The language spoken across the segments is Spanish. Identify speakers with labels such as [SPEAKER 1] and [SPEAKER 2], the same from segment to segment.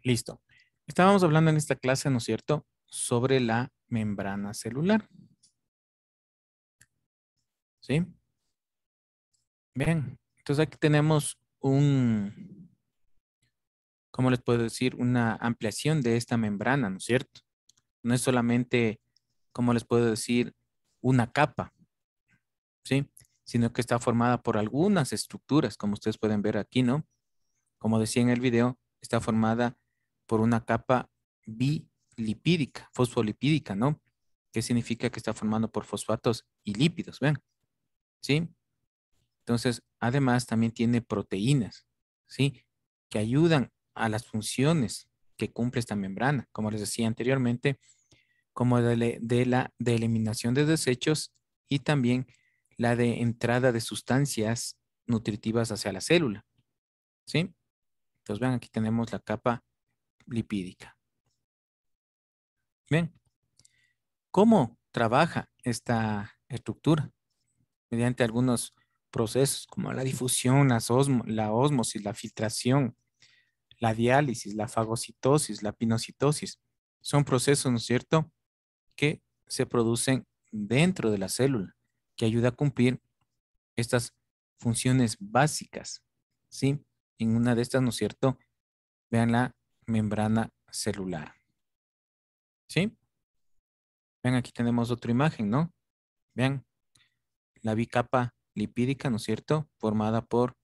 [SPEAKER 1] Listo. Estábamos hablando en esta clase, ¿no es cierto?, sobre la membrana celular. ¿Sí? Bien. Entonces aquí tenemos ¿cómo les puedo decir? Una ampliación de esta membrana, ¿no es cierto? No es solamente, ¿cómo les puedo decir? Una capa, ¿sí? Sino que está formada por algunas estructuras, como ustedes pueden ver aquí, ¿no? Como decía en el video, está formada por una capa bilipídica, fosfolipídica, ¿no? ¿Qué significa que está formado por fosfatos y lípidos? ¿Ven? ¿Sí? Entonces, además también tiene proteínas, ¿sí? Que ayudan a las funciones que cumple esta membrana, como les decía anteriormente, como de eliminación de desechos y también la de entrada de sustancias nutritivas hacia la célula, ¿sí? Entonces, vean, aquí tenemos la capa lipídica. Bien, ¿cómo trabaja esta estructura? Mediante algunos procesos como la difusión, la ósmosis, la filtración, la diálisis, la fagocitosis, la pinocitosis. Son procesos, ¿no es cierto?, que se producen dentro de la célula, que ayuda a cumplir estas funciones básicas, ¿sí? En una de estas, ¿no es cierto?, vean la membrana celular, ¿sí? Vean, aquí tenemos otra imagen, ¿no? Vean, la bicapa lipídica, ¿no es cierto?, formada por,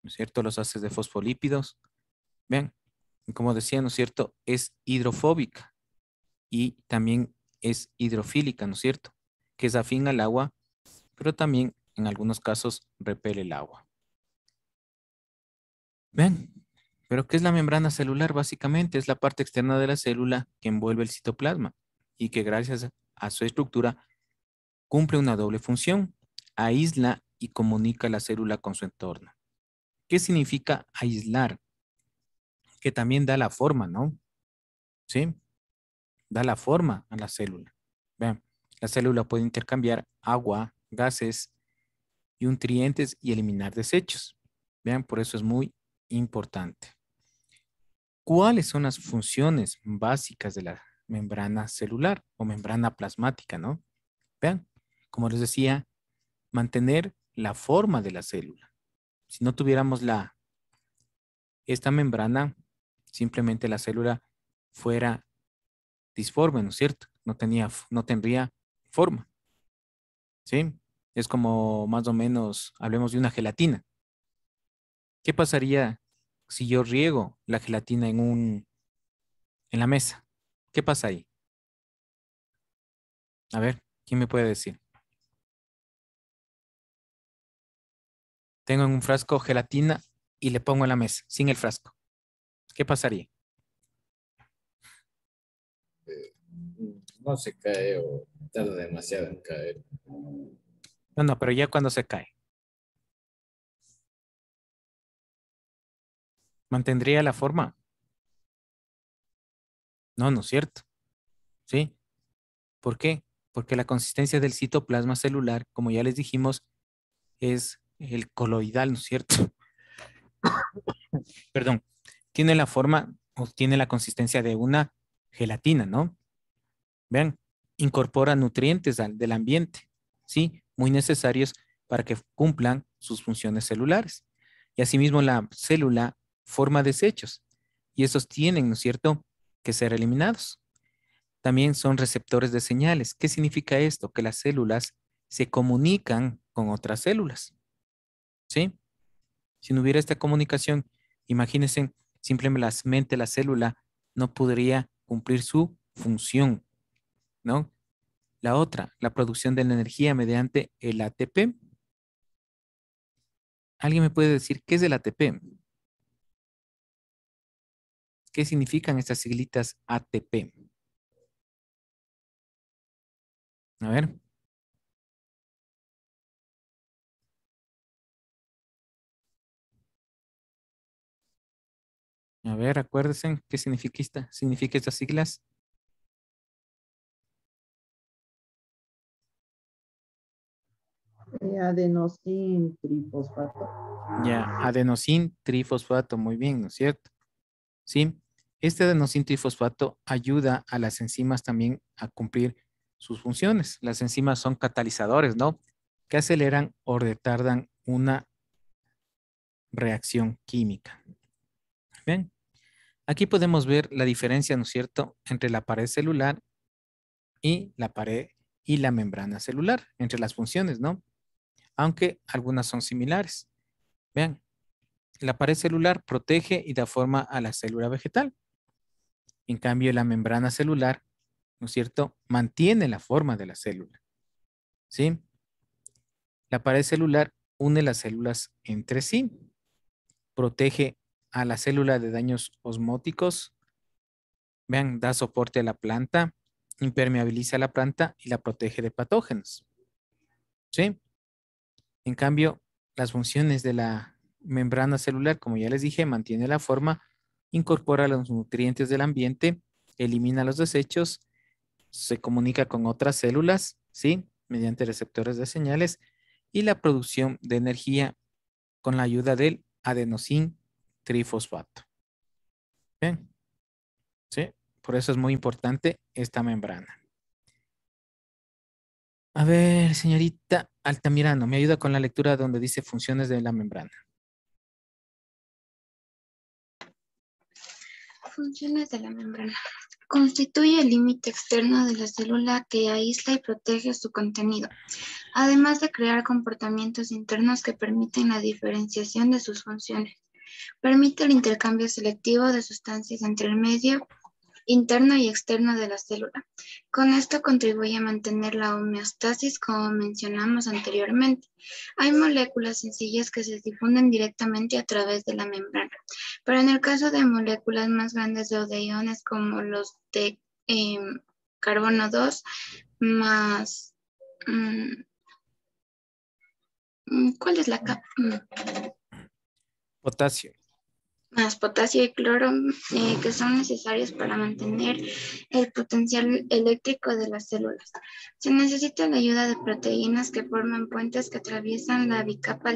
[SPEAKER 1] ¿no es cierto?, los ácidos de fosfolípidos. Vean, como decía, ¿no es cierto?, es hidrofóbica y también es hidrofílica, ¿no es cierto?, que es afín al agua, pero también en algunos casos repele el agua. Vean, pero ¿qué es la membrana celular? Básicamente es la parte externa de la célula que envuelve el citoplasma y que gracias a su estructura cumple una doble función: aísla y comunica la célula con su entorno. ¿Qué significa aislar? Que también da la forma, ¿no? ¿Sí? Da la forma a la célula. Vean, la célula puede intercambiar agua, gases y nutrientes y eliminar desechos. Vean, por eso es muy importante. ¿Cuáles son las funciones básicas de la membrana celular o membrana plasmática, no? Vean, como les decía, mantener la forma de la célula. Si no tuviéramos esta membrana, simplemente la célula fuera disforme, ¿no es cierto? No tendría forma, ¿sí? Es como más o menos, hablemos de una gelatina. ¿Qué pasaría si yo riego la gelatina en la mesa? ¿Qué pasa ahí? A ver, ¿quién me puede decir? Tengo en un frasco gelatina y le pongo en la mesa, sin el frasco. ¿Qué pasaría?
[SPEAKER 2] No se cae o tarda demasiado en caer.
[SPEAKER 1] No, no, pero ya cuando se cae, ¿mantendría la forma? No, no es cierto. ¿Sí? ¿Por qué? Porque la consistencia del citoplasma celular, como ya les dijimos, es el coloidal, ¿no es cierto? Perdón, tiene la forma o tiene la consistencia de una gelatina, ¿no? Vean, incorpora nutrientes del ambiente, ¿sí? Muy necesarios para que cumplan sus funciones celulares. Y asimismo la célula forma desechos y esos tienen, ¿no es cierto?, que ser eliminados. También son receptores de señales. ¿Qué significa esto? Que las células se comunican con otras células, ¿sí? Si no hubiera esta comunicación, imagínense, simplemente la célula no podría cumplir su función, ¿no? La otra, la producción de la energía mediante el ATP. ¿Alguien me puede decir qué es el ATP? ¿Qué significan estas siglitas ATP? A ver, acuérdense qué significa estas siglas.
[SPEAKER 3] Adenosin trifosfato.
[SPEAKER 1] Ya, adenosín trifosfato, muy bien, ¿no es cierto? ¿sí? Este adenosín trifosfato ayuda a las enzimas también a cumplir sus funciones. Las enzimas son catalizadores, ¿no? Que aceleran o retardan una reacción química. Bien, aquí podemos ver la diferencia, ¿no es cierto?, entre la pared celular y la pared y la membrana celular, entre las funciones, ¿no? Aunque algunas son similares. Vean, la pared celular protege y da forma a la célula vegetal. En cambio, la membrana celular, ¿no es cierto?, mantiene la forma de la célula, ¿sí? La pared celular une las células entre sí, protege a la célula de daños osmóticos, vean, da soporte a la planta, impermeabiliza la planta y la protege de patógenos, ¿sí? En cambio, las funciones de la membrana celular, como ya les dije, mantiene la forma, incorpora los nutrientes del ambiente, elimina los desechos, se comunica con otras células, ¿sí? Mediante receptores de señales y la producción de energía con la ayuda del adenosín trifosfato. Bien, ¿sí? Por eso es muy importante esta membrana. A ver, señorita Altamirano, me ayuda con la lectura donde dice funciones de la membrana.
[SPEAKER 3] Funciones de la membrana. Constituye el límite externo de la célula que aísla y protege su contenido, además de crear comportamientos internos que permiten la diferenciación de sus funciones. Permite el intercambio selectivo de sustancias entre el medio interno y externo de la célula. Con esto contribuye a mantener la homeostasis, como mencionamos anteriormente. Hay moléculas sencillas que se difunden directamente a través de la membrana, pero en el caso de moléculas más grandes o de iones como los de carbono 2 más... ¿cuál es la capa?
[SPEAKER 1] Potasio.
[SPEAKER 3] Más potasio y cloro, que son necesarios para mantener el potencial eléctrico de las células. Se necesita la ayuda de proteínas que forman puentes que atraviesan la bicapa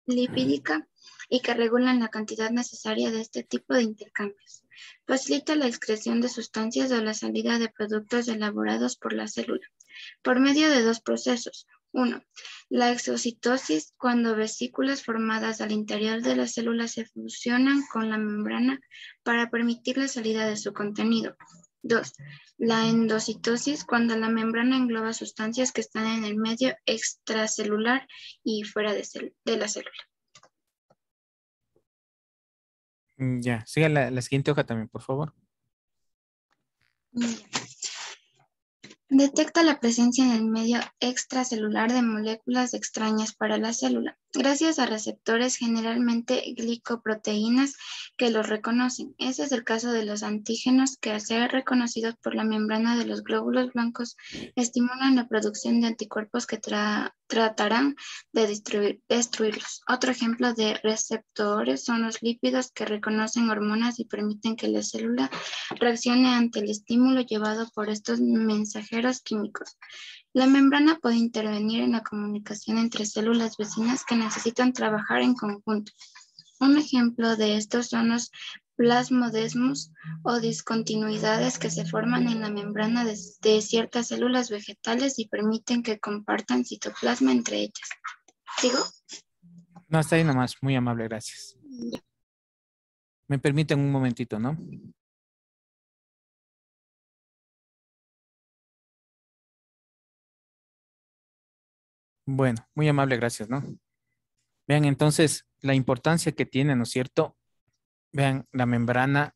[SPEAKER 3] lipídica y que regulan la cantidad necesaria de este tipo de intercambios. Facilita la excreción de sustancias o la salida de productos elaborados por la célula por medio de dos procesos. Uno, la exocitosis, cuando vesículas formadas al interior de la célula se fusionan con la membrana para permitir la salida de su contenido. Dos, la endocitosis, cuando la membrana engloba sustancias que están en el medio extracelular y fuera de la célula.
[SPEAKER 1] Ya, siga la siguiente hoja también, por favor.
[SPEAKER 3] Detecta la presencia en el medio extracelular de moléculas extrañas para la célula, gracias a receptores, generalmente glicoproteínas, que los reconocen. Ese es el caso de los antígenos, que al ser reconocidos por la membrana de los glóbulos blancos, estimulan la producción de anticuerpos que tratarán de destruirlos. Otro ejemplo de receptores son los lípidos, que reconocen hormonas y permiten que la célula reaccione ante el estímulo llevado por estos mensajeros químicos. La membrana puede intervenir en la comunicación entre células vecinas que necesitan trabajar en conjunto. Un ejemplo de estos son los plasmodesmos o discontinuidades que se forman en la membrana de ciertas células vegetales y permiten que compartan citoplasma entre ellas. ¿Sigo?
[SPEAKER 1] No, está ahí nomás. Muy amable, gracias. Me permiten un momentito, ¿no? Bueno, muy amable, gracias, ¿no? Vean entonces la importancia que tiene, ¿no es cierto? Vean la membrana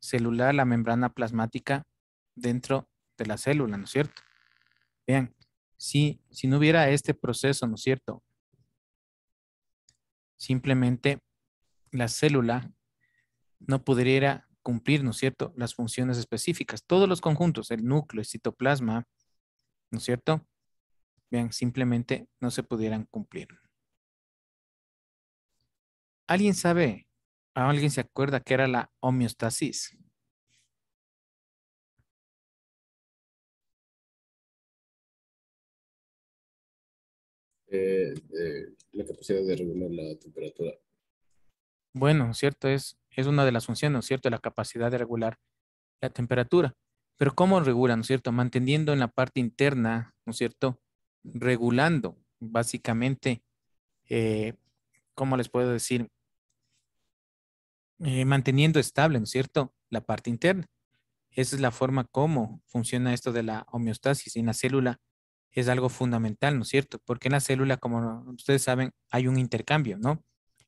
[SPEAKER 1] celular, la membrana plasmática dentro de la célula, ¿no es cierto? Vean, si no hubiera este proceso, ¿no es cierto? Simplemente la célula no pudiera cumplir, ¿no es cierto?, las funciones específicas. Todos los conjuntos, el núcleo, el citoplasma, ¿no es cierto? Vean, simplemente no se pudieran cumplir. ¿Alguien sabe, alguien se acuerda qué era la homeostasis?
[SPEAKER 2] La capacidad de regular la temperatura.
[SPEAKER 1] Bueno, ¿cierto? Es una de las funciones, ¿no es cierto? La capacidad de regular la temperatura. Pero ¿cómo regula, ¿no es cierto? Manteniendo en la parte interna, ¿no es cierto? Regulando, básicamente, eh, ¿cómo les puedo decir? Manteniendo estable, ¿no es cierto? La parte interna. Esa es la forma como funciona esto de la homeostasis. En la célula es algo fundamental, ¿no es cierto? Porque en la célula, como ustedes saben, hay un intercambio, ¿no?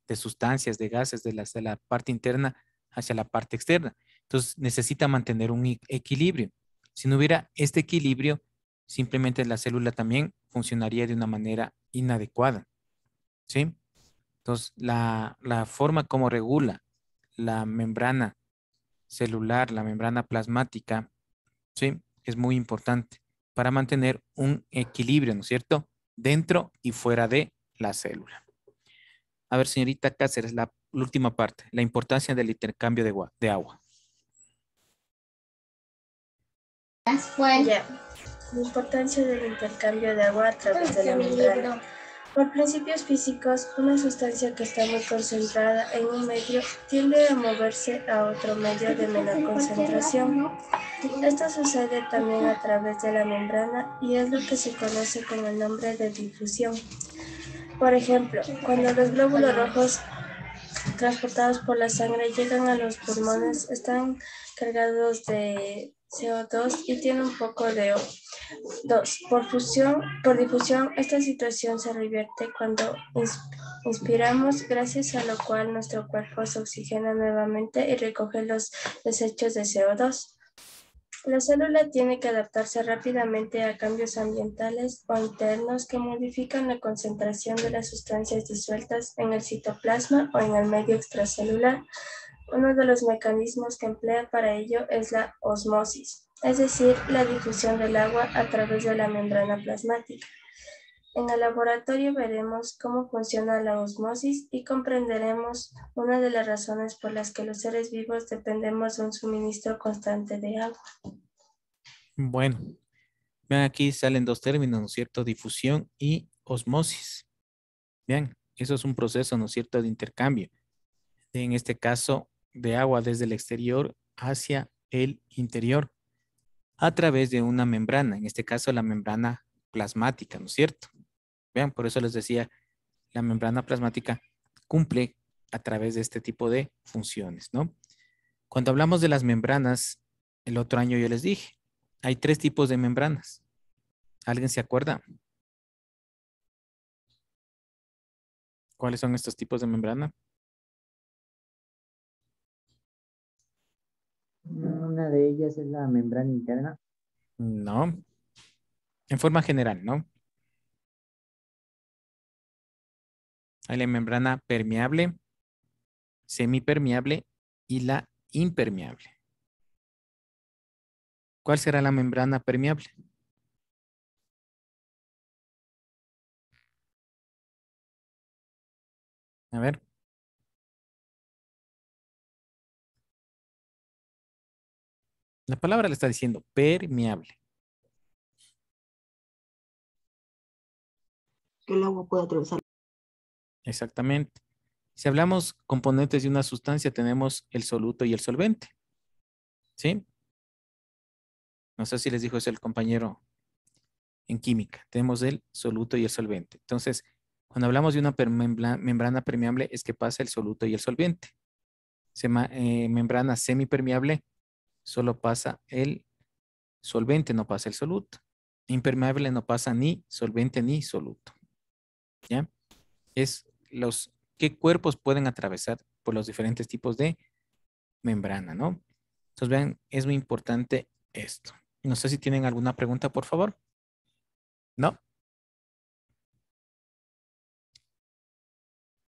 [SPEAKER 1] De sustancias, de gases, de la parte interna hacia la parte externa. Entonces, necesita mantener un equilibrio. Si no hubiera este equilibrio, simplemente la célula también funcionaría de una manera inadecuada, ¿sí? Entonces, la forma como regula la membrana celular, la membrana plasmática, ¿sí? Es muy importante para mantener un equilibrio, ¿no es cierto? Dentro y fuera de la célula. A ver, señorita Cáceres, la última parte, la importancia del intercambio de agua.
[SPEAKER 4] Ya. La importancia del intercambio de agua a través de la membrana. Por principios físicos, una sustancia que está muy concentrada en un medio tiende a moverse a otro medio de menor concentración. Esto sucede también a través de la membrana y es lo que se conoce con el nombre de difusión. Por ejemplo, cuando los glóbulos rojos transportados por la sangre llegan a los pulmones, están cargados de CO2 y tienen un poco de O2. Por difusión, esta situación se revierte cuando inspiramos, gracias a lo cual nuestro cuerpo se oxigena nuevamente y recoge los desechos de CO2. La célula tiene que adaptarse rápidamente a cambios ambientales o internos que modifican la concentración de las sustancias disueltas en el citoplasma o en el medio extracelular. Uno de los mecanismos que emplea para ello es la osmosis, es decir, la difusión del agua a través de la membrana plasmática. En el laboratorio veremos cómo funciona la osmosis y comprenderemos una de las razones por las que los seres vivos dependemos de un suministro constante de agua.
[SPEAKER 1] Bueno, vean aquí salen dos términos, ¿no es cierto? Difusión y osmosis. Vean, eso es un proceso, ¿no es cierto?, de intercambio. En este caso, de agua desde el exterior hacia el interior a través de una membrana, en este caso la membrana plasmática, ¿no es cierto? Vean, por eso les decía, la membrana plasmática cumple a través de este tipo de funciones, ¿no? Cuando hablamos de las membranas, el otro año yo les dije, hay tres tipos de membranas. ¿Alguien se acuerda? ¿Cuáles son estos tipos de membrana?
[SPEAKER 5] Una de ellas es la membrana interna.
[SPEAKER 1] No, en forma general, ¿no? Hay la membrana permeable, semipermeable y la impermeable. ¿Cuál será la membrana permeable? A ver. La palabra le está diciendo permeable.
[SPEAKER 6] Que el agua pueda atravesar.
[SPEAKER 1] Exactamente. Si hablamos componentes de una sustancia, tenemos el soluto y el solvente. ¿Sí? No sé si les dijo eso el compañero en química. Tenemos el soluto y el solvente. Entonces, cuando hablamos de una membrana permeable, es que pasa el soluto y el solvente. Membrana semipermeable, solo pasa el solvente, no pasa el soluto. Impermeable no pasa ni solvente ni soluto. ¿Ya? Es qué cuerpos pueden atravesar por los diferentes tipos de membrana, ¿no? Entonces, vean, es muy importante esto. No sé si tienen alguna pregunta, por favor. ¿No?